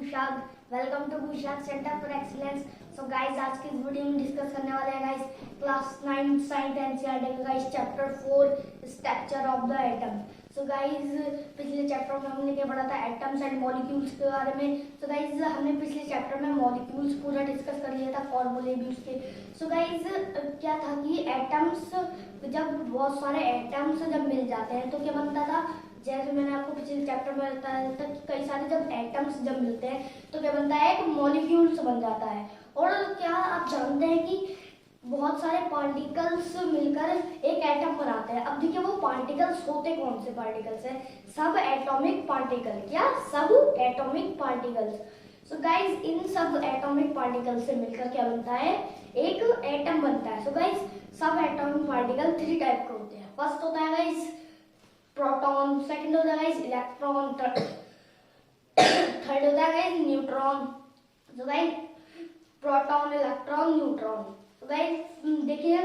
भूषाग। Welcome to Bhushag centre for excellence. So guys, आज की इस वीडियो में डिस्कस करने वाले हैं गाइस क्लास 9 साइंस एनसीईआरटी का guys chapter 4 structure of the atom. So guys, पिछले चैप्टर में हमने क्या पढ़ा था, एटम्स एंड मॉलिक्यूल्स के बारे में। सो गाइस, हमने पिछले चैप्टर में मॉलिक्यूल्स पूरा डिस्कस कर लिया था, फॉर्मूले भी उसके। सो गाइस, क्या था कि एटम्स, जब बहुत सारे एटम्स जब मिल जाते हैं तो क्या बनता था, जैसे मैंने आपको पिछले चैप्टर में बताया था कि कई सारे जब एटम्स जब मिलते हैं तो क्या बनता है, एक मॉलिक्यूल्स बन जाता है। और क्या आप जानते हैं कि बहुत सारे पार्टिकल्स मिलकर एक एटम बनाते हैं। अब देखिए, वो पार्टिकल्स होते कौन से पार्टिकल्स हैं? सब एटॉमिक पार्टिकल। क्या? सब एटॉमिक पार्टिकल्स। सो गाइस, इन सब एटॉमिक पार्टिकल से मिलकर क्या बनता है, एक एटम बनता है। सो गाइस, सब एटॉमिक पार्टिकल 3 टाइप के होते हैं। फर्स्ट होता है गाइस प्रोटॉन, सेकंड होता है गाइस इलेक्ट्रॉन, थर्ड होता है गाइस न्यूट्रॉन। तो गाइस, प्रोटॉन, इलेक्ट्रॉन, न्यूट्रॉन। तो गाइस, देखिए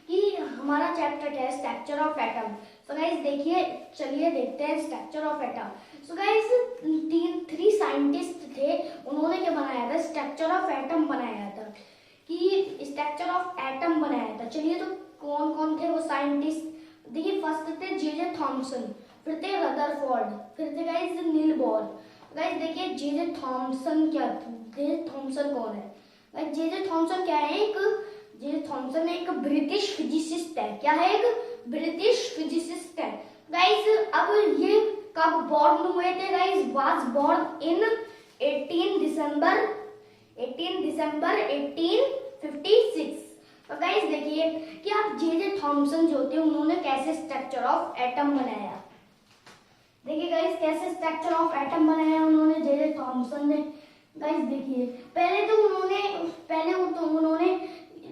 कि हमारा चैप्टर है structure of atom. So guys, देखिए, चलिए देखते हैं structure of atom. So guys, 3 scientist थे, उन्होंने क्या बनाया था, स्ट्रक्चर ऑफ एटम बनाया था, कि स्ट्रक्चर ऑफ एटम बनाया था। चलिए, तो कौन कौन थे वो साइंटिस्ट? देखिए, फर्स्ट थे जे थॉमसन, फिर थे रदरफोर्ड, फिर थे गाइस नील बोर। गाइस देखिए, जे थॉमसन क्या, जे थॉमसन कौन है? गाइस जे थॉमसन क्या है, जे थॉमसन एक ब्रिटिश फिजिसिस्ट है। क्या है? एक ब्रिटिश फिजिसिस्ट है। गाइस, अब ये कब बॉर्न हुए थे? गाइस वाज बॉर्न इन 18 दिसंबर 1856। तो गाइस देखिए कि आप जे थॉमसन जो थे, उन्होंने कैसे स्ट्रक्चर ऑफ एटम बनाया। देखिए गाइस, कैसे स्ट्रक्चर ऑफ एटम बनाया उन्होंने, जे थॉमसन ने। गाइस देखिए, पहले तो उन्होंने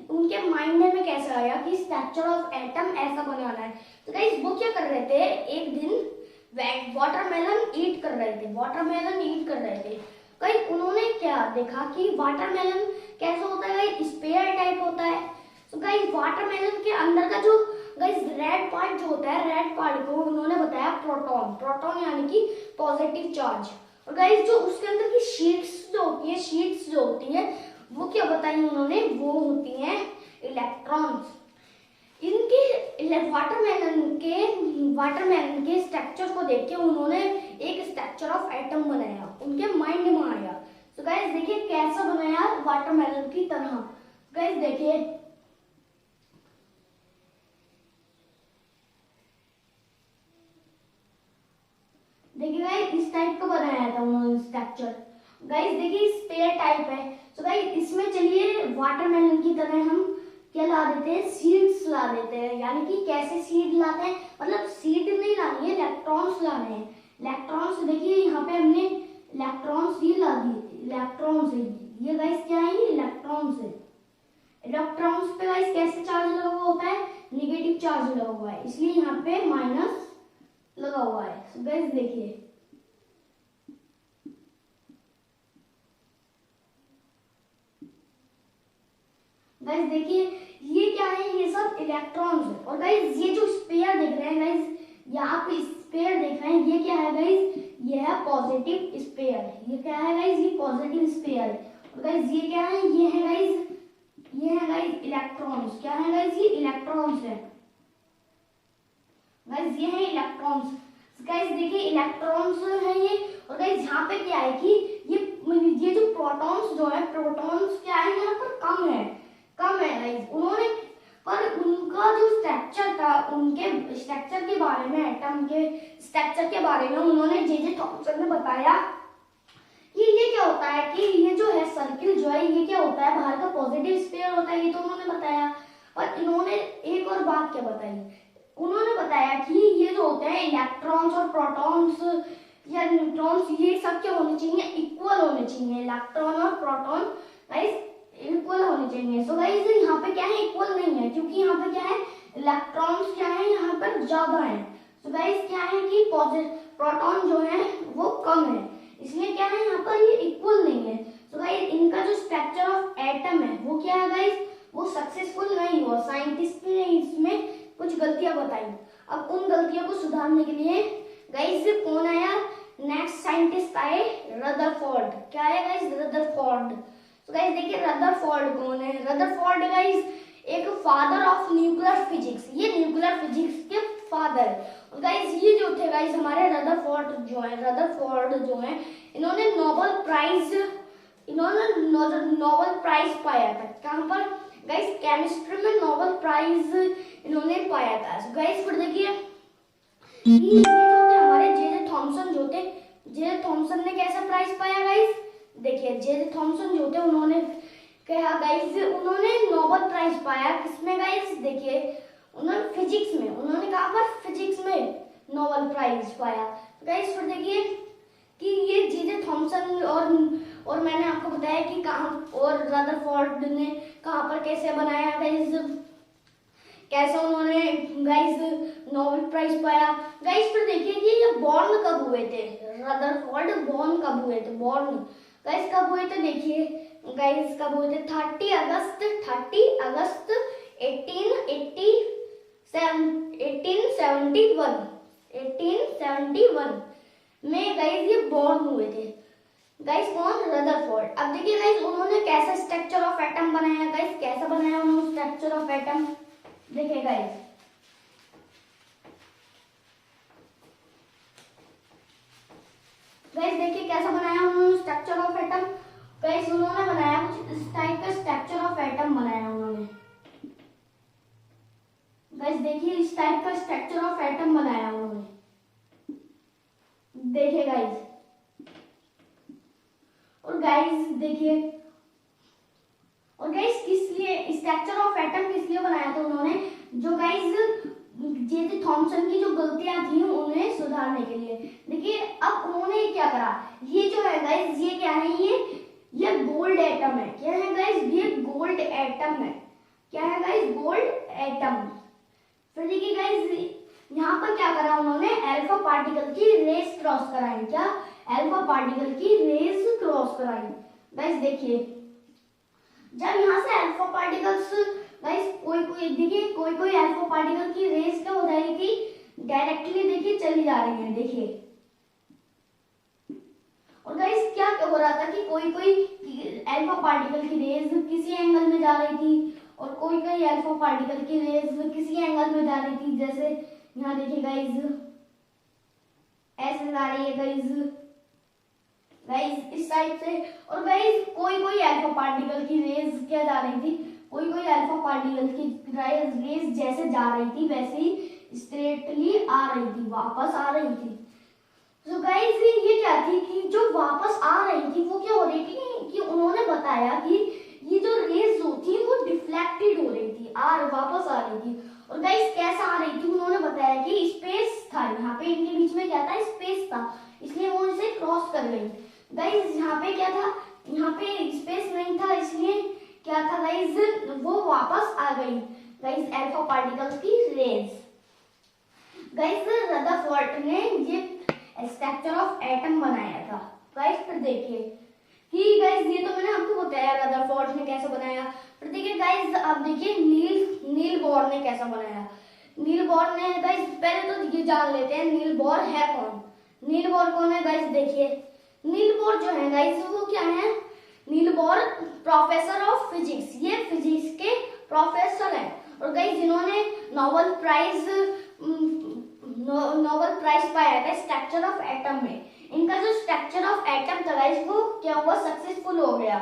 उनके माइंड में कैसे आया कि स्ट्रक्चर ऑफ एटम ऐसा बनाना है। तो गाइस, वो क्या कर रहे थे, एक दिन वाटरमेलन ईट कर रहे थे। गाइस, उन्होंने क्या देखा कि वाटरमेलन कैसा होता है, गाइस स्पेयर टाइप होता है। तो गाइस, वाटरमेलन के अंदर का जो गाइस रेड पार्ट जो होता है, रेड पार्ट को उन्होंने बताया प्रोटॉन यानी कि पॉजिटिव चार्ज। और गाइस, जो उसके अंदर की शीट्स जो होती है वो क्या बताई उन्होंने, वो होती हैं इलेक्ट्रॉन्स। इनके वाटरमेलन के स्ट्रक्चर को देख के उन्होंने एक स्ट्रक्चर ऑफ एटम बनाया, उनके माइंड में आया। तो गाइस देखिए, कैसा बनाया, वाटरमेलन की तरह। गाइस देखिए, गाइस इस टाइप का बनाया था उन्होंने स्ट्रक्चर। गाइस देखिए, स्पेयर टाइप है। तो गाइस, इसमें चलिए वाटरमेलन की तरह हम क्या ला देते हैं, सीड्स ला देते हैं। यानी कि कैसे सीड लाते हैं, मतलब सीड नहीं लानी है, इलेक्ट्रॉन्स लाने हैं। इलेक्ट्रॉन्स देखिए, यहाँ पे हमने इलेक्ट्रॉन्स ही ला दिए, इलेक्ट्रॉन्स है ये। गाइस क्या है, इलेक्ट्रॉन्स है। इलेक्ट्रॉन्स पे गाइस कैसे चार्ज लगा हुआ होता है, नेगेटिव चार्ज लगा हुआ है, इसलिए यहाँ पे माइनस लगा हुआ है। तो गाइस देखिए, गाइस देखिए, ये क्या है, ये सब इलेक्ट्रॉन्स है। और गाइस, ये जो स्पेयर देख रहे हैं गाइस, यहाँ पे स्पेयर देख रहे हैं, ये क्या है गाइस, ये है पॉजिटिव स्पेयर। ये क्या है गाइस, ये पॉजिटिव स्पेयर। और गाइस, ये क्या है, ये है गाइस इलेक्ट्रॉन्स। क्या है गाइस, ये इलेक्ट्रॉन्स है। गाइस ये है इलेक्ट्रॉन्स। गाइस देखिए, इलेक्ट्रॉन्स है ये। और गाइस, यहाँ पे क्या है कि ये जो प्रोटॉन्स जो है, प्रोटॉन्स क्या है, यहाँ पर कम है गाइस। उन्होंने पर उनका जो स्ट्रक्चर था, उनके स्ट्रक्चर के बारे में, एटम के स्ट्रक्चर के बारे में उन्होंने जे थॉमसन ने बताया कि ये क्या होता है, कि ये जो है सर्किल जो है, ये क्या होता है, बाहर का पॉजिटिव स्फीयर होता है। ये तो उन्होंने बताया। पर इन्होंने एक और बात क्या बताई, उन्होंने बताया कि ये जो होते हैं इलेक्ट्रॉन्स और प्रोटॉन्स या न्यूट्रॉन्स, ये सब क्या होने चाहिए, इक्वल होने चाहिए। इलेक्ट्रॉन और प्रोटॉन गाइस इक्वल होने चाहिए। सो गाइस, यहाँ पे क्या है, इक्वल नहीं है, क्योंकि यहाँ पे क्या है, इलेक्ट्रॉन्स क्या है, यहाँ पर ज्यादा है। सो गाइस, क्या है कि प्रोटॉन जो है वो कम है, इसलिए क्या है, यहाँ पर ये इक्वल नहीं है। सो गाइस, इनका जो स्ट्रक्चर ऑफ एटम है वो क्या है गाइस, वो सक्सेसफुल नहीं हुआ। साइंटिस्ट ने इसमें कुछ गलतियां बताई। अब उन गलतियों को सुधारने के लिए गाइस कौन आया, नेक्स्ट साइंटिस्ट आए रदरफोर्ड। क्या है गाइस? रदरफोर्ड। तो गाइस देखिए रदरफोर्ड कौन है? रदरफोर्ड गाइस एक फादर ऑफ न्यूक्लियर फिजिक्स, ये न्यूक्लियर फिजिक्स के फादर। और गाइस ये जो थे गाइस हमारे रदरफोर्ड जो है इन्होंने नोबेल प्राइज पाया था। कहाँ पर गाइस? केमिस्ट्री में नोबेल प्राइज इन्होंने पाया था। गाइस फिर देखिए ये जो थे हमारे जे थॉमसन ने कैसा प्राइज पाया गाइस? देखिए जे थॉमसन जो थे उन्होंने क्या गाइस? उन्होंने नोबेल प्राइज पाया किसमें गाइस? देखिए उन्होंने फिजिक्स में, उन्होंने कहा पर फिजिक्स में नोबेल प्राइज पाया। गाइस फिर देखिए कि ये जे थॉमसन और मैंने आपको बताया कि कहाँ और रदरफोर्ड ने कहाँ पर कैसे बनाया गाइस, कैसे उन्होंने गाइस नोबेल प्राइज पाया। गाइस फिर देखिए कि ये बॉर्न कब हुए थे? रदरफोर्ड बॉर्न कब हुए थे? बॉर्न गाइस कब हुए थे? देखिए गाइस कब हुए थे? 30 अगस्त 1871 में गाइस ये बॉर्न हुए थे। गाइस कौन? रदरफोर्ड। अब देखिए गाइस उन्होंने कैसा स्ट्रक्चर ऑफ एटम बनाया। गाइस कैसा बनाया उन्होंने स्ट्रक्चर ऑफ एटम? देखिए गाइस देखिए कैसा बनाया उन्होंने स्ट्रक्चर ऑफ एटम। गाइस उन्होंने बनाया कुछ इस टाइप का स्ट्रक्चर ऑफ एटम बनाया उन्होंने। गाइस देखिए इस टाइप का स्ट्रक्चर ऑफ एटम बनाया उन्होंने। देखिए गाइस और गाइस देखिए और गाइस किस लिए स्ट्रक्चर ऑफ एटम किस लिए बनाया था उन्होंने? जो गाइस जे थॉमसन की जो गलतियां थी उन्हें सुधारने के लिए। देखिए अब उन्होंने क्या करा, ये जो है गाइस ये क्या है? ये गोल्ड एटम है। क्या है गाइस? ये गोल्ड एटम है। क्या है गाइस? Gold atom. फिर देखिए गाइस यहाँ पर क्या करा उन्होंने? अल्फा पार्टिकल की रेस क्रॉस कराई। क्या? अल्फा पार्टिकल की रेस क्रॉस कराई। गाइस देखिए जब यहाँ से अल्फा पार्टिकल्स गाइस कोई अल्फा पार्टिकल की रेस क्या हो जाएगी कि डायरेक्टली देखिए चली जा रही है। देखिए और गाइस क्या हो रहा था कि कोई अल्फा पार्टिकल की रेस किसी एंगल में जा रही थी और कोई अल्फा पार्टिकल की रेस किसी एंगल में जा रही थी। जैसे यहाँ देखिए गाइस ऐसे जा रही है गाइस इस साइड से। और गाइस कोई अल्फा पार्टिकल की रेस क्या जा रही थी? कोई अल्फा पार्टिकल की रेस जैसे जा रही थी वैसे ही स्ट्रेटली आ रही थी, वापस आ रही थी। तो गाइस ये क्या थी कि जो वापस आ रही थी वो क्या हो रही थी कि उन्होंने बताया कि ये जो रेस जो थी वो डिफ्लेक्टेड हो रही थी, वापस आ रही थी। और गाइस कैसा आ रही थी? उन्होंने बताया कि स्पेस था यहाँ पे, इनके बीच में क्या था? स्पेस था, इसलिए वो इसे क्रॉस कर गई। गाइस यहाँ पे क्या था? यहाँ पे स्पेस नहीं था, इसलिए क्या था गाइस? वो वापस आ गई गाइस अल्फा पार्टिकल्स की रेस। गाइस रदरफोर्ड ने ये स्ट्रक्चर ऑफ एटम बनाया था। गाइस फिर देखिए कि गाइस ये तो मैंने आपको बताया रदरफोर्ड ने कैसे बनाया। फिर देखिए गाइस अब देखिए नील बोर ने कैसा बनाया। नील बोर ने गाइस पहले तो ये जान लेते हैं नील बोर है कौन। नील बोर कौन है गाइस? देखिए नील बोर जो है गाइस वो क्या है? Niels Bohr professor of physics, ये फिजिक्स के प्रोफेसर हैं। और गाइस जिन्होंने नोबेल प्राइज पाया था स्ट्रक्चर ऑफ एटम में। इनका जो स्ट्रक्चर ऑफ एटम था गाइस वो क्या हुआ? सक्सेसफुल हो गया।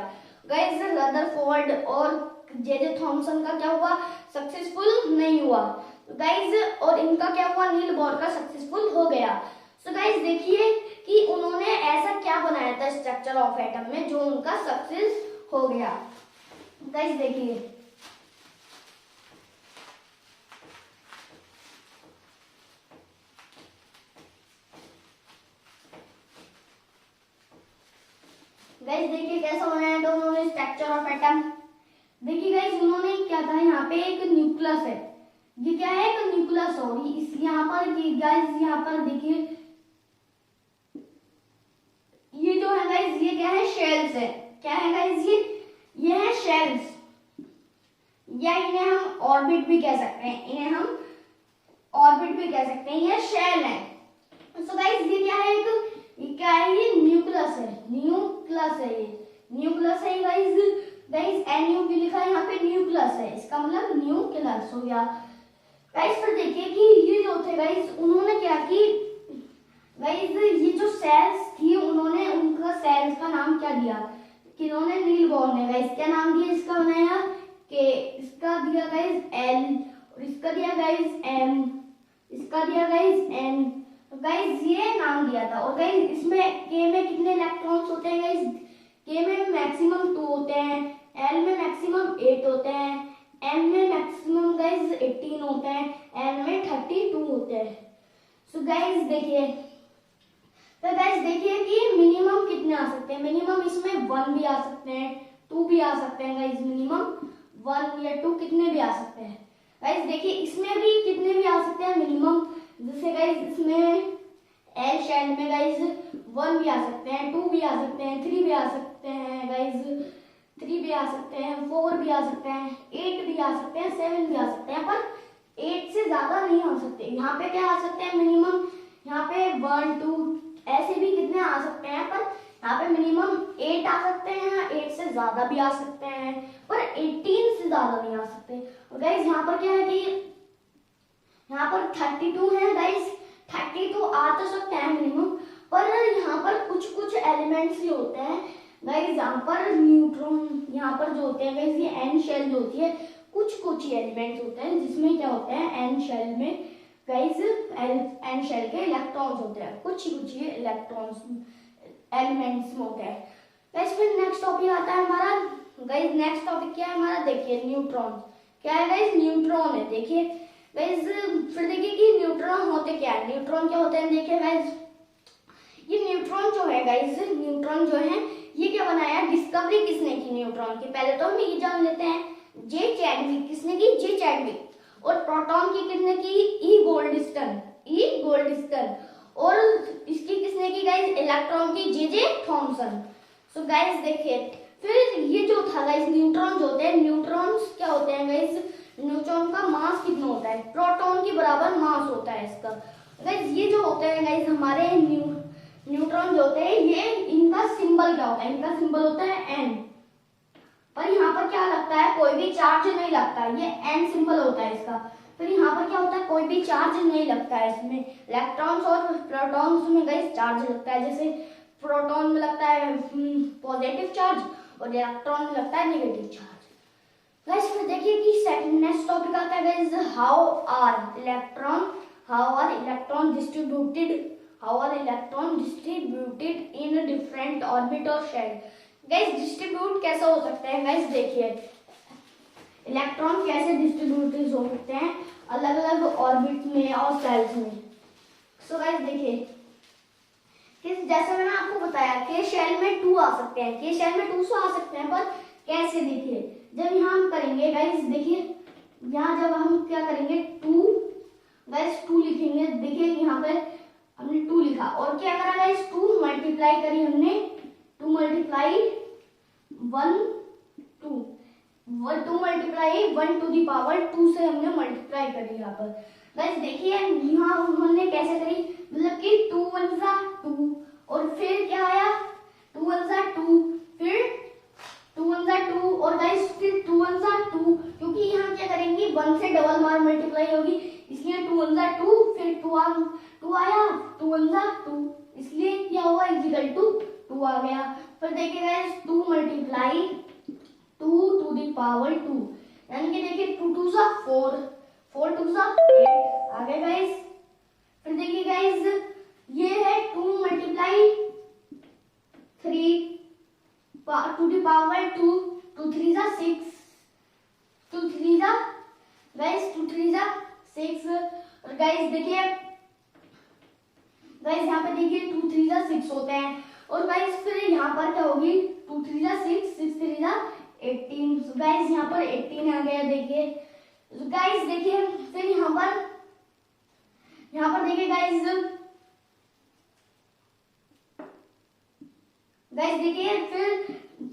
गाइस रदरफोर्ड और जे थॉमसन का क्या हुआ? सक्सेसफुल नहीं हुआ गाइस। और इनका क्या हुआ? नील बोर का सक्सेसफुल हो गया। सो गाइस देखिए कि उन्होंने ऐसा क्या बनाया था स्ट्रक्चर ऑफ एटम में जो उनका सक्सेस हो गया। गाइस देखिए कैसा बनाया था उन्होंने स्ट्रक्चर ऑफ एटम। देखिए गाइस उन्होंने क्या था? यहाँ पे एक न्यूक्लियस है, ये क्या है? एक न्यूक्लियस और इस यहाँ पर गाइस यहाँ पर देखिए ये जो है गाइस ये क्या है? शेल्स है। क्या है गाइस? ये है शेल्स, या इन्हें हम ऑर्बिट भी कह सकते हैं, ये शेल है। सो गाइस ये क्या है? क्या है ये न्यूक्लियस है, न्यूक्लियस है ये, न्यूक्लियस है गाइस। गाइस NU भी लिखा है यहाँ पे, न्यूक्लियस है, इसका मतलब न्यूक्लियस हो गया गाइस। फिर देखिए कि ये जो थे गाइस उन्होंने क्या की गाइस, ये जो सेल्स थी उन्होंने उनका सेल्स का नाम क्या दिया, किन्होंने, नील बोर ने गाइस क्या नाम दिया इसका बनाया के, इसका दिया गाइस L और इसका दिया गाइस M, इसका दिया गाइस N, तो गाइस ये नाम दिया था। और गाइस इसमें K में कितने इलेक्ट्रॉन्स होते हैं गाइस, K में मैक्सिमम 2 होते हैं, L में मैक्सिमम 8 होते हैं, M में मैक्सिमम गाइस 18 होते हैं, N में 32 होते हैं। सो गाइस देखिए, तो गाइस देखिए कि मिनिमम कितने आ सकते हैं, मिनिमम इसमें 1 भी आ सकते हैं, 2 भी आ सकते हैं गाइस, मिनिमम 1 या 2 कितने भी आ सकते हैं गाइस। देखिए इसमें भी कितने भी आ सकते हैं मिनिमम, जैसे गाइस इसमें L शेल में गाइस 1 भी आ सकते हैं, 2 भी आ सकते हैं, 3 भी आ सकते हैं गाइस, 3 भी आ सकते हैं, 4 भी आ सकते हैं, 8 भी आ सकते हैं, 7 भी आ सकते हैं, पर 8 से ज्यादा नहीं आ सकते। यहाँ पे क्या आ सकते हैं मिनिमम, यहाँ पे 1 2 ऐसे भी कितने आ सकते हैं, पर यहाँ पे मिनिमम 8 आ सकते हैं, 8 से ज्यादा भी आ सकते हैं, पर 18 से ज्यादा नहीं आ सकते। और गाइस यहाँ पर क्या है कि यहाँ पर 32 है गाइस, 32 आ तो सकते हैं मिनिमम, पर यहाँ पर कुछ कुछ एलिमेंट्स ही होते हैं गाइस, यहाँ पर न्यूट्रॉन, यहाँ पर जो होते हैं गाइस ये N शेल जो होती है, कुछ कुछ ही एलिमेंट्स होते हैं जिसमें क्या होते हैं N शेल में गाइस, N शेल के इलेक्ट्रॉन्स होते हैं, कुछ ही इलेक्ट्रॉन्स एलिमेंट्स में होते हैं गाइस। फिर नेक्स्ट टॉपिक आता है हमारा गाइस, नेक्स्ट टॉपिक क्या है हमारा, देखिए न्यूट्रॉन, क्या है गाइस, न्यूट्रॉन है। देखिए गाइस फिर देखिए कि न्यूट्रॉन होते क्या है, न्यूट्रॉन क्या होते हैं, देखिए गाइस ये न्यूट्रॉन जो है गाइस, न्यूट्रॉन जो है ये क्या बनाया, डिस्कवरी किसने की न्यूट्रॉन की, पहले तो हम ये जान लेते हैं, जे चैडविक, किसने की, जे चैडविक। और प्रोटॉन की किसने की, ई गोल्डस्टन, ई गोल्डस्टन। और इसकी किसने की गाइस, इलेक्ट्रॉन की जे थॉमसन। सो गाइस देखिए फिर ये जो था गाइस, न्यूट्रॉन जो होते हैं, न्यूट्रॉन्स क्या होते हैं गाइस, न्यूट्रॉन का मास कितना होता है, प्रोटॉन के बराबर मास होता है इसका। गाइस ये जो होते हैं गाइस हमारे न्यूट्रॉन जो होते हैं, ये इनका सिंबल क्या होता है, इनका सिंबल होता है N, पर यहाँ पर क्या लगता है, कोई भी चार्ज नहीं लगता, ये N सिंबल होता है इसका। फिर यहाँ पर क्या होता है, कोई भी चार्ज नहीं लगता है इसमें, इलेक्ट्रॉन्स और प्रोटॉन्स में गाइस चार्ज लगता है, जैसे प्रोटॉन में लगता है पॉजिटिव चार्ज और इलेक्ट्रॉन में लगता है नेगेटिव चार्ज। गाइस फिर देखिए कि सेकंड नेक्स्ट टॉपिक आता है guys, how are electron distributed in different orbit और शेल। गाइस डिस्ट्रीब्यूट कैसे हो सकते हैं गाइस, देखिए इलेक्ट्रॉन कैसे डिस्ट्रीब्यूट हो सकते हैं अलग अलग ऑर्बिट में और शेल्स में। सो गाइस देखिए कि जैसे मैंने आपको बताया के शेल में 2 आ सकते हैं, के शेल में 200 आ सकते हैं, पर कैसे, देखिए जब यहाँ हम करेंगे गाइस, देखिए यहाँ जब हम क्या करेंगे 2 गाइस 2 लिखेंगे, देखिए यहाँ पे हमने 2 लिखा और क्या करा गाइस, 2 मल्टीप्लाई करी हमने, 2 मल्टीप्लाई 1 1 टू दी पावर 2 से हमने मल्टीप्लाई करी यहाँ पर। गाइस देखिए यहाँ हमने कैसे करी, मतलब कि 2 1 सा 2 और फिर क्या आया 2 1 सा 2, फिर 2 1 सा 2 और गाइस फिर 2 1 सा 2, क्योंकि यहाँ क्या करेंगे 1 से डबल बार मल्टीप्लाई होगी, इसलिए 2 1 सा 2, फिर 2 आया 2 1 सा 2, इसलिए क्या हुआ इक्वल टू 2 आ गया। फिर देखिए guys 2 multiply 2 to the power 2, यानी कि देखिए 2 2 सा 4, 4 2 सा 8 आ गया गाइस। फिर देखिए गाइस ये है 2 मल्टीप्लाई 3 टू दी पावर 2, 2 3 सा 6, 2 3 सा गाइस 2 3 सा 6। और गाइस देखिए गाइस यहाँ पे देखिए 2 3 सा 6 होते हैं, और गाइस फिर यहाँ पर क्या होगी 2 3 सा 6, 6 3 सा 18, गाइस यहाँ पर 18 आ गया। देखिए गाइस देखिए फिर यहाँ पर देखिए गाइस देखिए फिर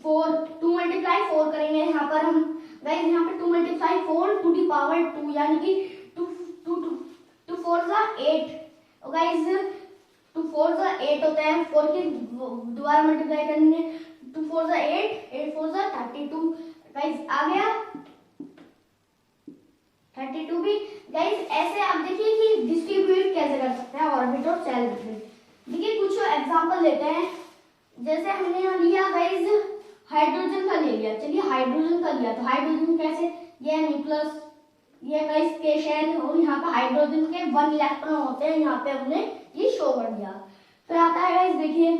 4 2 मल्टीप्लाई 4 करेंगे यहाँ पर हम, गाइस यहाँ पे 2 मल्टीप्लाई 4 टू दी पावर 2, यानी कि 2 4 सा 8, और गाइस 2 4 जा 8 होते हैं, 4 की दोबारा मल्टीप्लाई करेंगे, 2 4 जा 8, 8 4 जा 32। गाइस आ गया 32 भी। गाइस ऐसे आप देखिए कि डिस्ट्रीब्यूट कैसे कर सकते हैं ऑर्बिट और शेल में। देखिए कुछ एग्जांपल लेते हैं, जैसे हमने यहाँ लिया गाइस हाइड्रोजन का ले लिया, चलिए हाइड्रोजन का लिया, तो हाइड्रोजन कैसे, ये न्यूक्लियस, ये गाइस के शेल, और यहाँ पे हाइड्रोजन के 1 इलेक्ट्रॉन होते हैं, यहाँ पे हमने ये शो कर दिया। फिर आता है गाइस देखिए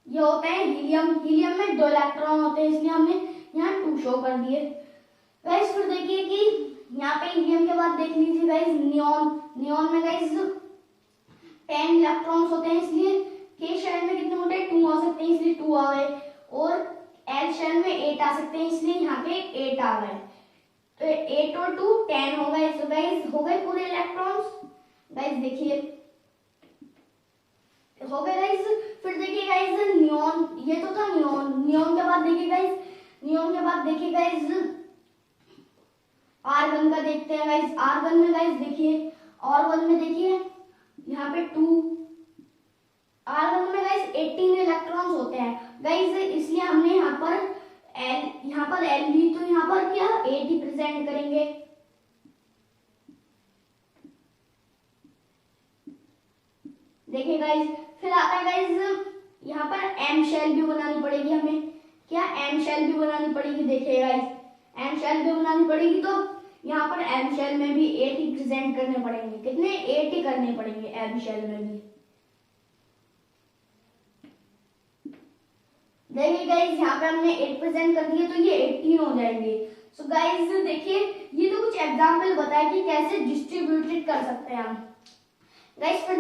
ये होते हैं हीलियम, हीलियम में 2 इलेक्ट्रॉन होते हैं, इसलिए हमने यहाँ 2 शो कर दिए। गाइस फिर देखिए कि यहाँ पे हीलियम के बाद देख लीजिए गाइस नियॉन, नियॉन में गाइस 10 इलेक्ट्रॉन्स होते हैं, इसलिए के शेल में कितने होते हैं 2 आ सकते हैं, इसलिए 2 आ गए, और एल शेल में 8 आ सकते हैं, इसलिए यहाँ पे 8 आ गए। तो 8 और 2 10 हो गए। सो गाइस हो गए पूरे इलेक्ट्रॉन्स। गाइस देखिए हो गए गाइस। फिर देखिए गाइस नियॉन, ये तो था नियॉन, नियॉन के बाद देखिए गाइस, नियॉन के बाद देखिए गाइस आर्गन का देखते हैं गाइस। आर्गन में गाइस देखिए, आर्गन में देखिए यहाँ पे 2, आर्गन में गाइस 18 इलेक्ट्रॉन्स होते हैं गाइस, इसलिए हमने यहाँ पर एल ली, तो यहाँ पर क्या 8 ही प्रेजेंट करेंगे। देखिए गाइस फिर आता है गाइस यहाँ पर एम शेल भी बनानी पड़ेगी हमें, क्या एम शेल भी बनानी पड़ेगी। देखिए गाइस एम शेल भी बनानी पड़ेगी, तो यहाँ पर एम शेल में भी 8 ही प्रेजेंट करने पड़ेंगे, कितने 8 ही करने पड़ेंगे एम शेल में भी। देखिए गाइस यहाँ पे हमने 8 प्रेजेंट कर दिए, तो ये 18 हो जाएंगे। सो गाइस देखिए ये तो कुछ एग्जांपल बताए कि कैसे डिस्ट्रीब्यूटेड कर सकते हैं हम। गाइस फिर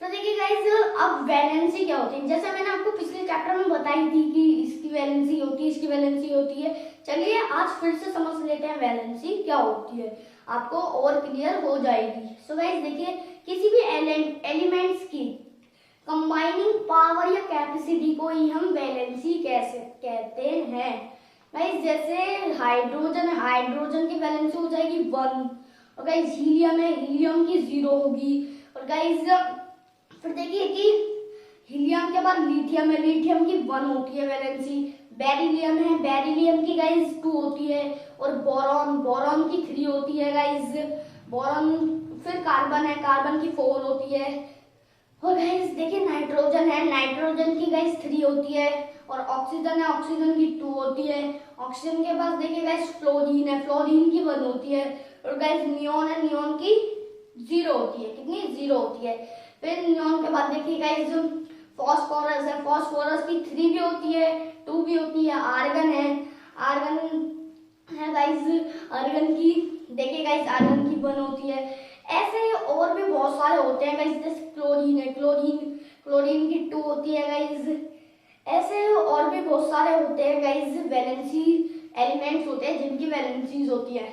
देखिए गाइस अब वैलेंसी क्या होती है, जैसे मैंने आपको पिछले चैप्टर में बताई थी कि इसकी वैलेंसी होती है, इसकी वैलेंसी होती है। चलिए आज फिर से समझ लेते हैं वैलेंसी क्या होती है, आपको और क्लियर हो जाएगी। सो गाइस देखिए किसी भी एलिमेंट्स की कंबाइनिंग पावर या कैपेसिटी को ही हम वैलेंसी कैसे कहते हैं। गाइस जैसे हाइड्रोजन है, हाइड्रोजन की वैलेंसी हो जाएगी 1, और गाइस हीलियम है, हीलियम की 0 होगी। और गाइस फिर देखिए कि हीलियम के बाद लिथियम है, लिथियम की 1 होती है वैलेंसी। बेरिलियम है, बेरिलियम की गाइस 2 होती है। और बोरॉन, बोरॉन की 3 होती है गाइस, बोरॉन। फिर कार्बन है, कार्बन की 4 होती है। और गाइस देखिए नाइट्रोजन है, नाइट्रोजन की गाइस 3 होती है। और ऑक्सीजन है, ऑक्सीजन की 2 होती है। ऑक्सीजन के पास देखिए गाइस फ्लोरीन है, फ्लोरीन की 1 होती है। और गाइस नियॉन है, नियॉन की 0 होती है, कितनी 0 होती है। फिर नियॉन के बाद देखिए गाइस फॉस्फोरस है, फॉस्फोरस की 3 भी होती है, 2 भी होती है। आर्गन है, आर्गन है गाइस, आर्गन की देखिए गाइस आर्गन की 1 होती है। ऐसे और भी बहुत सारे होते हैं गाइस, जैसे क्लोरीन है, क्लोरीन की 2 होती है गाइस। ऐसे और भी बहुत सारे होते हैं गाइस वैलेंसी एलिमेंट्स होते हैं जिनकी वैलेंसीज होती है।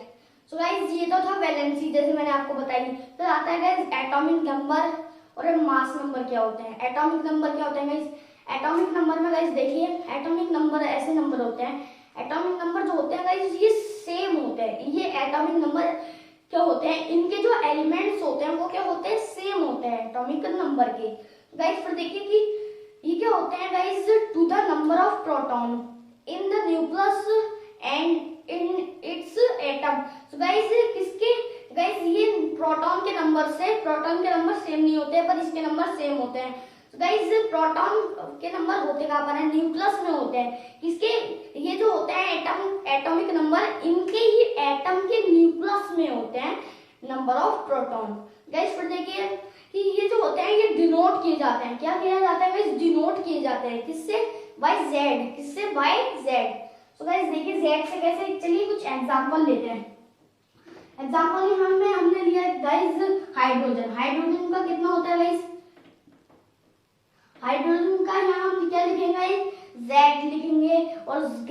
सो गाइस ये तो था वैलेंसी, जैसे मैंने आपको बताई। फिर आता है गाइस एटॉमिक नंबर और मास नंबर क्या होते हैं। एटॉमिक नंबर क्या होते हैं गाइस, एटॉमिक नंबर में गाइस देखिए एटॉमिक नंबर ऐसे नंबर होते हैं, एटॉमिक नंबर जो होते हैं गाइस ये सेम होते हैं। ये एटॉमिक नंबर क्या होते हैं, इनके जो एलिमेंट्स होते हैं वो क्या होते हैं, सेम होते हैं एटॉमिक नंबर के। गाइस फिर देखिए कि ये क्या होते हैं guys, to the number of proton in the nucleus and in its atom. So guys किसके, गाइस ये प्रोटॉन के नंबर सेम नहीं होते, पर इसके नंबर सेम होते हैं। तो गाइस प्रोटॉन के नंबर होते कहाँ पर है, न्यूक्लियस में होते हैं। किसके, ये जो होते हैं एटॉमिक नंबर, इनके ही एटम के न्यूक्लियस में होते हैं नंबर ऑफ प्रोटॉन। गाइस फिर देखिए कि ये जो होते हैं ये डिनोट किए जाते हैं, क्या किया जाता है गाइस, डिनोट किए जाते हैं किससे, बाय जेड, किससे, बाय जेड। सो गाइस देखिए जेड से कैसे, चलिए कुछ एग्जांपल लेते हैं। एग्जांपल हमने लिया गाइस हाइड्रोजन, हाइड्रोजन का कितना होता है गाइस, हाइड्रोजन का यहाँ हम क्या लिखेंगे गाइस, Z लिखेंगे, और Z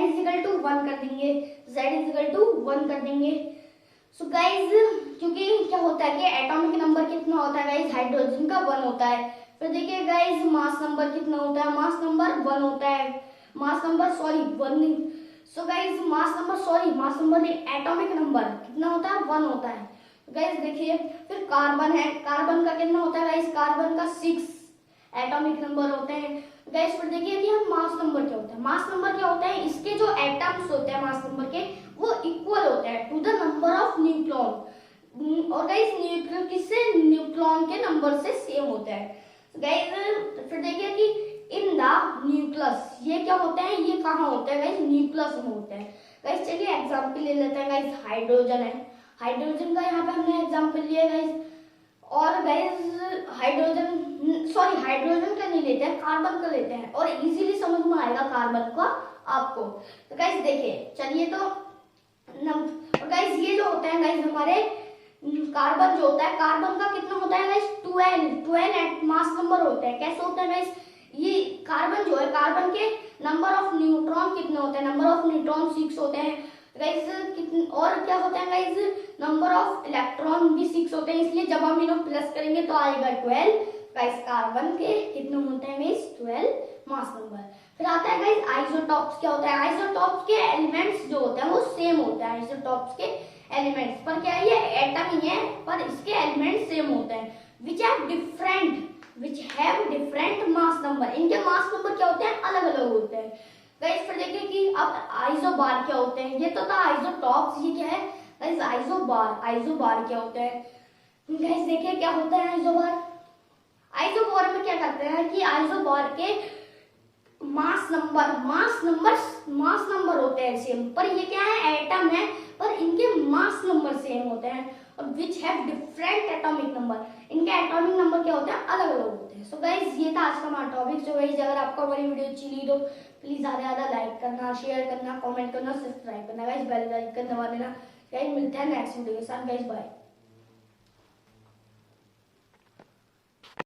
इज इक्वल टू 1 कर देंगे, Z इज इक्वल टू 1 कर देंगे। सो गाइस क्योंकि क्या होता है कि एटॉमिक नंबर कितना होता है गाइस, हाइड्रोजन का 1 होता है। फिर देखिए गाइस मास नंबर कितना होता है, मास नंबर 1 होता है, मास नंबर सॉरी 1 नहीं, सो गाइस मास नंबर नहीं, एटॉमिक नंबर कितना होता है, 1 होता है। गाइस देखिए फिर कार्बन है, कार्बन का कितना होता है गाइस, कार्बन का 6 एटॉमिक नंबर होते हैं। गाइस फिर देखिए कि हम मास नंबर क्या होता है, मास नंबर क्या होता है, इसके जो एटम्स होते हैं मास नंबर के वो इक्वल होते हैं to the number of nucleon, और गाइस न्यूक्लियन किससे, न्यूक्लियन के नंबर से सेम होता है। गाइस फिर देखिए कि इन द न्यूक्लियस, ये क्या होते हैं, ये कहाँ होते हैं गाइस, न्यूक्लियस में होते हैं। गाइस चलिए एग्जांपल ले लेते हैं गाइस, हाइड्रोजन है, हाइड्रोजन का यहाँ पे हमने एग्जांपल लिया गाइस, और गाइस हाइड्रोजन का नहीं लेते हैं, कार्बन का लेते हैं और इजीली समझ में आएगा कार्बन का आपको। तो गाइस देखिए चलिए तो गाइस ये जो होते हैं गाइस हमारे कार्बन जो होता है, कार्बन का कितना होता है गाइस, 12 मास नंबर होते हैं। कैसे होता है गाइस, ये कार्बन जो है, कार्बन के नंबर ऑफ न्यूट्रॉन कितने होते हैं, नंबर ऑफ न्यूट्रॉन 6 होते हैं गाइस। कितने और क्या होता है गाइस, नंबर ऑफ इलेक्ट्रॉन भी 6 होते हैं, इसलिए जब हम इन्हें प्लस करेंगे तो आएगा 12। गाइस कार्बन के कितने होते हैं गाइस, 12 मास नंबर। फिर आता है गाइस आइसोटॉप्स, क्या होता है, आइसोटॉप्स के एलिमेंट्स जो होते हैं वो सेम होते हैं, आइसोटॉप्स के एलिमेंट्स पर क्या है, ये एटम ही है पर इसके एलिमेंट सेम होते हैं, which have different mass number, इनके मास नंबर क्या होते हैं, अलग अलग होते हैं। गाइस फिर देखिए कि अब आइसोबार क्या होते हैं, ये तो था आइसोटॉप्स, ये क्या है गाइस, आइसोबार क्या होते हैं। गाइस देखिए क्या होता है आइसोबार, आइसोबार में क्या करते हैं कि आइसोबार के मास नंबर होते हैं सेम, पर ये क्या है, एटम है पर इनके मास नंबर सेम होते हैं, और which have different atomic number, इनके एटॉमिक नंबर क्या होते हैं, अलग अलग होते हैं। सो गाइस ये था आज का हमारा टॉपिक। सो गाइस अगर आपको हमारी वीडियो अच्छी लगी तो प्लीज ज्यादा लाइक करना, शेयर करना, कमेंट करना, सब्सक्राइब करना, गाइस बेल आइकन दबा देना। गाइस मिलते हैं नेक्स्ट वीडियो के साथ, गाइस बाय।